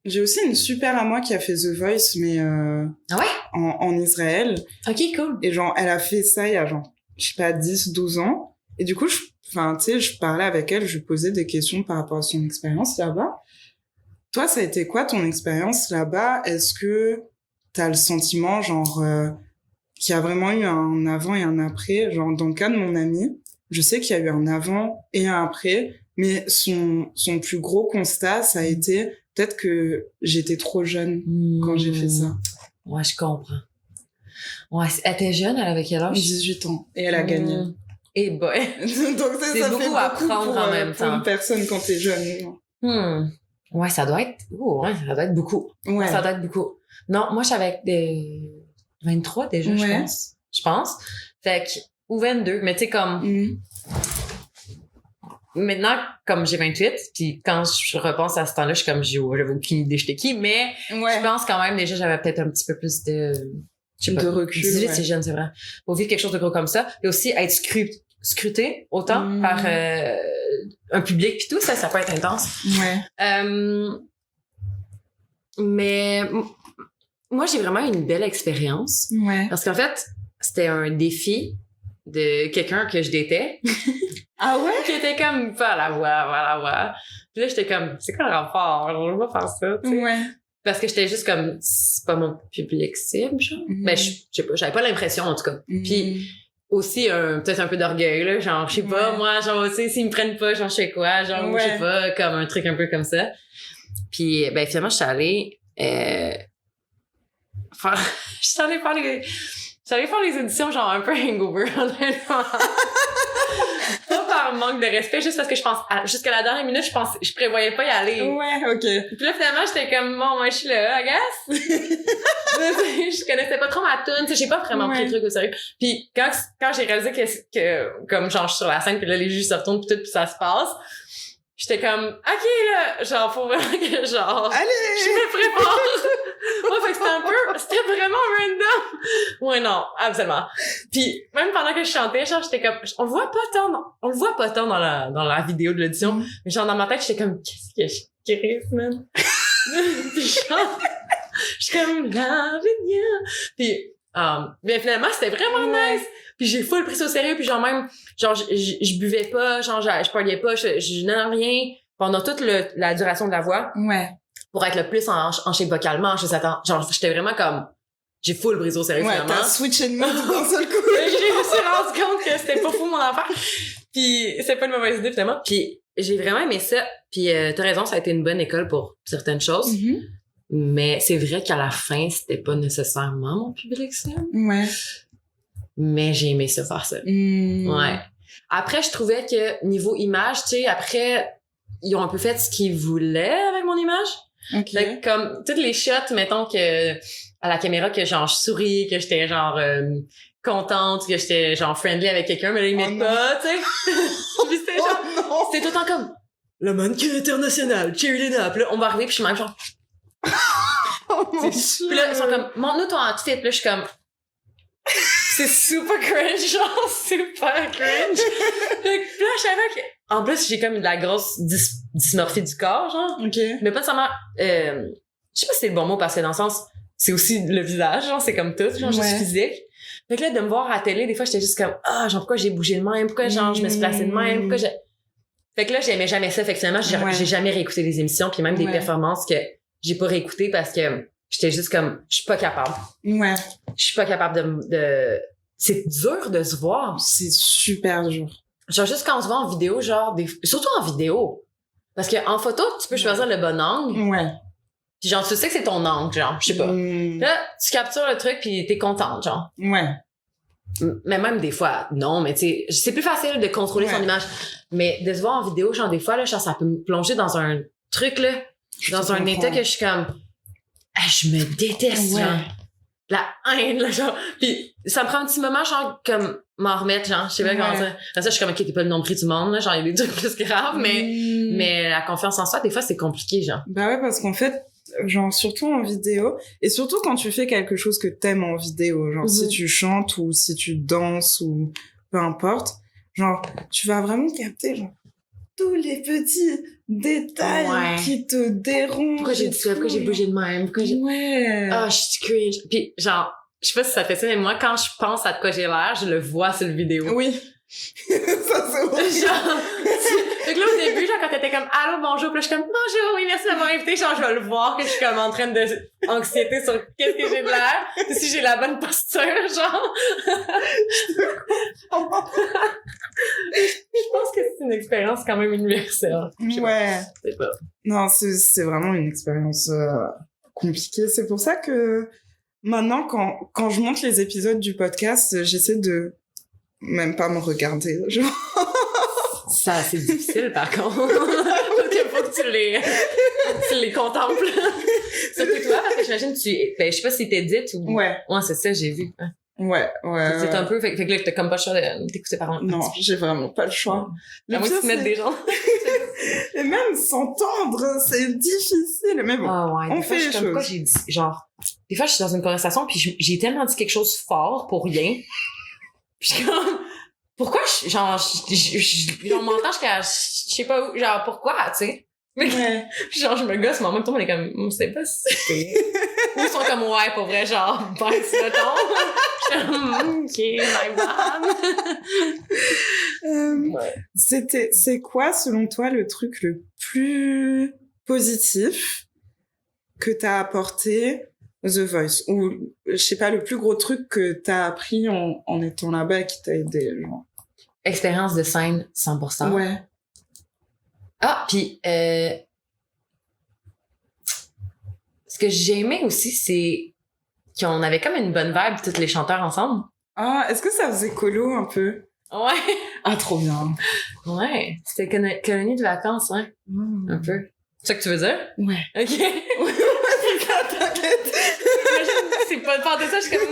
J'ai aussi une super à moi qui a fait The Voice, mais ah ouais? En Israël. Ok, cool. Et genre, elle a fait ça il y a genre, je sais pas, 10, 12 ans. Et du coup, tu sais, je parlais avec elle, je lui posais des questions par rapport à son expérience là-bas. Toi, ça a été quoi ton expérience là-bas? Est-ce que t'as le sentiment, genre, qu'il y a vraiment eu un avant et un après? Genre, dans le cas de mon ami, je sais qu'il y a eu un avant et un après, mais son plus gros constat, ça a été peut-être que j'étais trop jeune quand j'ai fait ça. Ouais, je comprends. Ouais, elle était jeune, elle avait quel âge? 18 ans. Et elle a gagné. Et boy. Donc c'est ça beaucoup fait à apprendre en même temps. Pour une personne quand t'es jeune. Ouais, Ouais, ça doit être beaucoup. Ouais. Ça doit être beaucoup. Non, moi, j'avais avec des 23 déjà, je pense. Fait que, ou 22, mais tu sais, comme, maintenant, comme j'ai 28, puis quand je repense à ce temps-là, je suis comme, j'avais aucune idée j'étais qui, mais je pense quand même, déjà, j'avais peut-être un petit peu plus de, je sais pas, de recul. 18, c'est jeune, c'est vrai. Pour vivre quelque chose de gros comme ça, et aussi être scruté autant par un public pis tout, ça peut être intense. Mais moi, j'ai vraiment eu une belle expérience. Parce qu'en fait, c'était un défi de quelqu'un que je datais. Ah ouais? Qui était comme, va la voir. Puis là, j'étais comme, c'est quoi le rapport? Je veux pas faire ça, tu sais. Parce que j'étais juste comme, c'est pas mon public cible, genre. Ben, je sais pas, j'avais pas l'impression, en tout cas. Puis aussi, peut-être un peu d'orgueil, là. Genre, je sais pas, moi, genre, tu sais, s'ils me prennent pas, genre, je sais quoi, genre, je sais pas, comme un truc un peu comme ça. Puis, ben, finalement, je suis allée faire les auditions, genre, un peu hangover, honnêtement. Pas par manque de respect, juste parce que je pense, jusqu'à la dernière minute, je prévoyais pas y aller. Ouais, ok. Puis là, finalement, j'étais comme, bon, moi, je suis là, I guess. Je connaissais pas trop ma tune, tu sais, j'ai pas vraiment pris le truc au sérieux. Puis quand j'ai réalisé que, comme, genre, je suis sur la scène, puis là, les juges se retournent, puis tout, puis ça se passe, j'étais comme, ok, là, genre, faut vraiment que, genre, allez, je me prépare. Ouais, fait que c'était vraiment random. Ouais, non, absolument. Puis, même pendant que je chantais, genre, j'étais comme, on le voit pas tant dans la vidéo de l'audition, mais genre, dans ma tête, j'étais comme, qu'est-ce que je crisse, man? Puis genre, je suis comme, la vignette. Puis, bien finalement, c'était vraiment nice. Puis j'ai full pris ça au sérieux, puis genre même, genre, je buvais pas, genre, je parlais pas, je n'en rien pendant toute la duration de la voix. Pour être le plus en shape vocalement, genre, j'étais vraiment comme, j'ai full brisé au sérieux, finalement. T'as switché de mode d'un seul coup. Je me suis rendu compte que c'était pas fou mon affaire. Puis c'est pas une mauvaise idée, finalement. Puis j'ai vraiment aimé ça. Puis t'as raison, ça a été une bonne école pour certaines choses. Mais c'est vrai qu'à la fin, c'était pas nécessairement mon public cible. Mais j'ai aimé ça faire ça. Ouais. Après, je trouvais que niveau image, tu sais, après, ils ont un peu fait ce qu'ils voulaient avec mon image. Donc, comme toutes les shots, mettons que à la caméra que genre je souris, que j'étais genre contente, que j'étais genre friendly avec quelqu'un, mais là ils mettent pas, tu sais. Puis c'était genre, c'était tout le temps comme le mannequin international, Cheerleader. Puis là on va arriver, puis je suis même genre. Puis là ils sont comme montre-nous ton outfit. Puis là je suis comme c'est super cringe, genre super cringe. Puis là je savais que en plus j'ai comme de la grosse dysmorphie du corps, genre. Mais pas nécessairement je sais pas si c'est le bon mot parce que dans le sens c'est aussi le visage, genre c'est comme tout, genre juste physique. Fait que là de me voir à la télé, des fois j'étais juste comme genre pourquoi j'ai bougé de même, pourquoi genre je me suis placée de même, pourquoi fait que là j'aimais jamais ça, fait que finalement j'ai jamais réécouté les émissions puis même des performances que j'ai pas réécoutées parce que j'étais juste comme je suis pas capable. Je suis pas capable de c'est dur de se voir. C'est super dur. Genre juste quand on se voit en vidéo, genre surtout en vidéo. Parce que en photo, tu peux choisir le bon angle. Puis genre tu sais que c'est ton angle, genre, je sais pas. Là, tu captures le truc puis t'es contente, genre. Mais même des fois, non, mais tu sais, c'est plus facile de contrôler son image. Mais de se voir en vidéo, genre des fois, là, genre, ça peut me plonger dans un truc, là, dans un état que je suis comme, je me déteste, genre. La haine, là, genre. Puis ça me prend un petit moment, genre, comme m'en remettre, genre, je sais pas comment dire. Après ça, je suis comme, ok, t'es pas le nombril du monde, là, genre, il y a des trucs plus graves, mais la confiance en soi, des fois, c'est compliqué, genre. Bah ouais, parce qu'en fait, genre, surtout en vidéo, et surtout quand tu fais quelque chose que t'aimes en vidéo, genre, si tu chantes ou si tu danses ou peu importe, genre, tu vas vraiment capter, genre, tous les petits détails qui te dérangent. Pourquoi j'ai dit ça? Pourquoi j'ai bougé de même? Pourquoi j'ai... je suis cringe. Puis genre, je sais pas si ça fait ça, mais moi, quand je pense à de quoi j'ai l'air, je le vois sur le vidéo. Ça, c'est vrai. Genre, fait que là, au début, genre, quand t'étais comme, allô, bonjour, puis là, je suis comme, bonjour, oui, merci de m'avoir invité, genre, je vais le voir, que je suis comme en train de anxiété sur qu'est-ce que j'ai de l'air, si j'ai la bonne posture, genre. Je pense que c'est une expérience quand même universelle. C'est pas. Non, c'est vraiment une expérience compliquée. C'est pour ça que maintenant, quand je monte les épisodes du podcast, j'essaie de même pas me regarder, genre. Ça, c'est difficile, par contre. Parce qu'il faut que tu les... tu les contemples. Surtout toi, parce que j'imagine je sais pas si t'es dite ou... Ouais, c'est ça, j'ai vu. ouais. C'est un peu... Fait que là, t'as comme pas le choix d'écouter par exemple. Non, j'ai vraiment pas le choix. À moins que tu te mettes des gens. Et même s'entendre, c'est difficile. Mais bon, on fait les choses. Pourquoi j'ai dit... Genre, des fois, je suis dans une conversation puis j'ai tellement dit quelque chose fort pour rien. Puis je suis comme... Pourquoi on m'entend jusqu'à... Je sais pas où... Genre, pourquoi, tu sais? Ouais. Genre, je me gosse, mais en même temps, on est comme... On sait pas si c'est... Ou ils sont comme, ouais, pour vrai, genre, baisse le ton. Je suis comme, OK, my bad. C'est quoi, selon toi, le truc le plus positif que t'as apporté The Voice? Ou, je sais pas, le plus gros truc que t'as appris en étant là-bas et qui t'a aidé, genre? Expérience de scène, 100%. Ouais. Ah, puis ce que j'ai aimé aussi, c'est qu'on avait comme une bonne vibe, tous les chanteurs ensemble. Ah, est-ce que ça faisait colo un peu? Ouais. Ah, trop bien. Ouais. C'était colonie de vacances, ouais. Un peu. C'est ça que tu veux dire? Ouais. OK. T'inquiète. C'est pas de ça, je suis comme...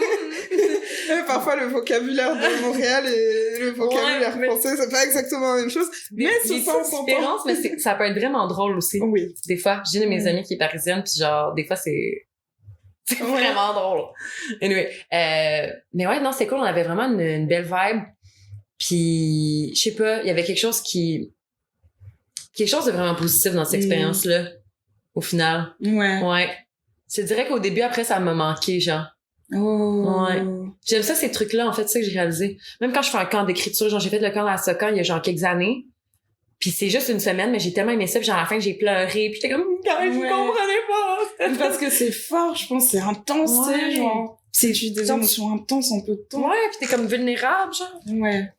Parfois, le vocabulaire de Montréal et le vocabulaire français, c'est pas exactement la même chose. Mais c'est pas en différence, mais ça peut être vraiment drôle aussi. Oui. Des fois, j'ai une de mes amies qui est parisienne, puis genre, des fois, c'est vraiment drôle. Anyway. Mais ouais, non, c'est cool. On avait vraiment une belle vibe. Puis, je sais pas, il y avait quelque chose de vraiment positif dans cette expérience-là, au final. Ouais. Ouais. Je dirais qu'au début, après, ça m'a manqué, genre. Oh. Ouais. J'aime ça, ces trucs-là, en fait, c'est ça que j'ai réalisé. Même quand je fais un camp d'écriture, genre, j'ai fait le camp à Socan il y a genre quelques années. Puis c'est juste une semaine, mais j'ai tellement aimé ça, puis genre, à la fin, j'ai pleuré, puis j'étais comme, vous comprenez pas! Parce que c'est fort, je pense, c'est intense, tu sais, genre. C'est des émotions intenses en peu de temps. Ouais, puis t'es comme vulnérable, genre. Ouais.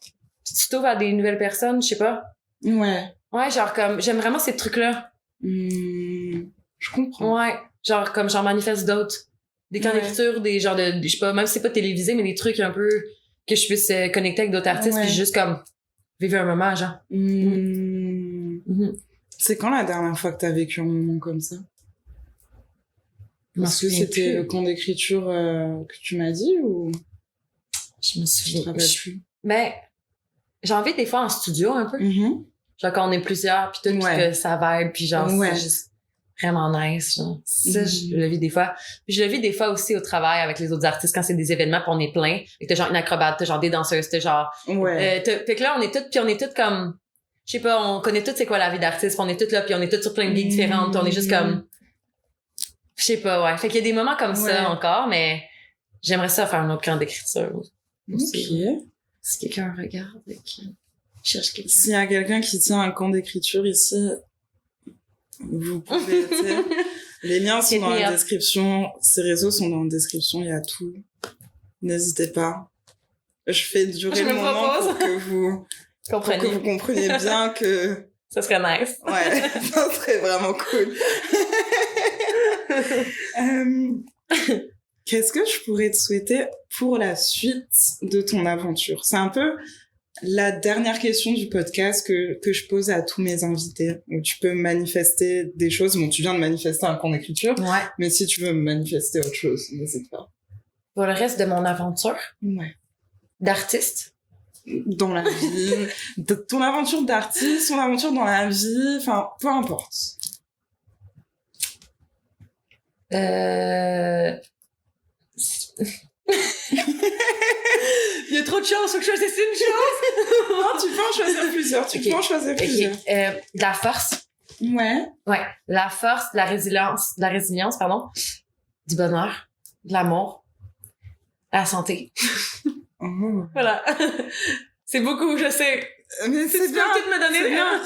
Puis tu t'ouvres à des nouvelles personnes, je sais pas. Ouais. Ouais, genre comme, j'aime vraiment ces trucs-là. Je comprends. Ouais. Genre, comme j'en manifeste d'autres. Des camps d'écriture, des genres de, je sais pas, même si c'est pas télévisé, mais des trucs un peu que je puisse connecter avec d'autres artistes, puis juste comme vivre un moment, genre. C'est quand la dernière fois que t'as vécu un moment comme ça? Est-ce que c'était le camp d'écriture que tu m'as dit ou? Je me souviens plus. Mais j'ai envie des fois en studio un peu. Genre quand on est plusieurs, puis tout, que ça vibe, puis genre c'est juste vraiment nice, genre. Ça, je le vis des fois. Puis je le vis des fois aussi au travail avec les autres artistes quand c'est des événements, puis on est plein, et t'as genre une acrobate, t'as genre des danseuses, t'as genre... fait que là, on est toutes comme... Je sais pas, on connaît toutes c'est quoi la vie d'artiste, puis on est toutes là, puis on est toutes sur plein de vies différentes, puis on est juste comme... Je sais pas, ouais. Fait qu'il y a des moments comme ça encore, mais j'aimerais ça faire un autre camp d'écriture. Ok. Si quelqu'un regarde et qui cherche quelqu'un. S'il y a quelqu'un qui tient un camp d'écriture ici, vous pouvez, tu sais, les liens sont dans la description, ces réseaux sont dans la description, il y a tout. N'hésitez pas. Je fais durer le moment pour que vous compreniez bien que... Ça serait nice. Ouais, ça serait vraiment cool. Qu'est-ce que je pourrais te souhaiter pour la suite de ton aventure? C'est un peu la dernière question du podcast que je pose à tous mes invités. Où tu peux manifester des choses. Bon, tu viens de manifester un camp d'écriture. Ouais. Mais si tu veux manifester autre chose, n'hésite pas. Pour le reste de mon aventure? Ouais. D'artiste? Dans la vie. De ton aventure d'artiste, ton aventure dans la vie. Enfin, peu importe. Il y a trop de choses, faut que je choisisse une chose. Non, tu peux en choisir plusieurs. Tu peux en choisir plusieurs. De la force. Ouais. Ouais. La force, de la résilience, pardon. Du bonheur. De l'amour. La santé. Oh. Voilà. C'est beaucoup, je sais. Mais c'est bien. Tu peux me donner bien.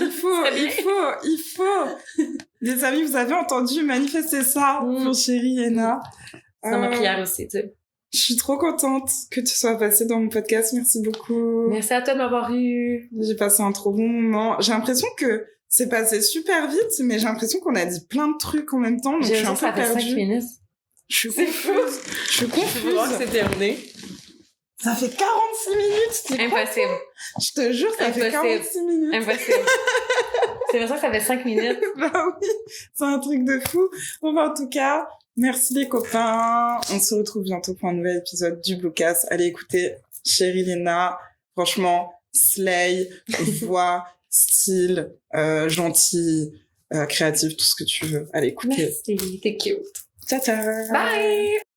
Il faut. Les amis, vous avez entendu manifester ça pour chérie Yenna. C'est dans ma prière aussi, tu sais. Je suis trop contente que tu sois passée dans mon podcast. Merci beaucoup. Merci à toi de m'avoir eu. J'ai passé un trop bon moment. J'ai l'impression que c'est passé super vite, mais j'ai l'impression qu'on a dit plein de trucs en même temps. Donc je suis un peu perdue. 5 minutes. Je suis confuse. Je suis confuse. Je veux voir que c'est terminé. Ça fait 46 minutes, c'est Impossible. quoi? Je te jure, ça fait 46 minutes. Impossible. C'est pour ça que ça fait 5 minutes. Bah oui, c'est un truc de fou. Bon, bah, en tout cas, merci les copains. On se retrouve bientôt pour un nouvel épisode du Bluecast. Allez écouter Cheryl Lena. Franchement, slay, voix, style, gentil, créatif, tout ce que tu veux. Allez écouter. Merci, t'es cute. Ciao, ciao. Bye!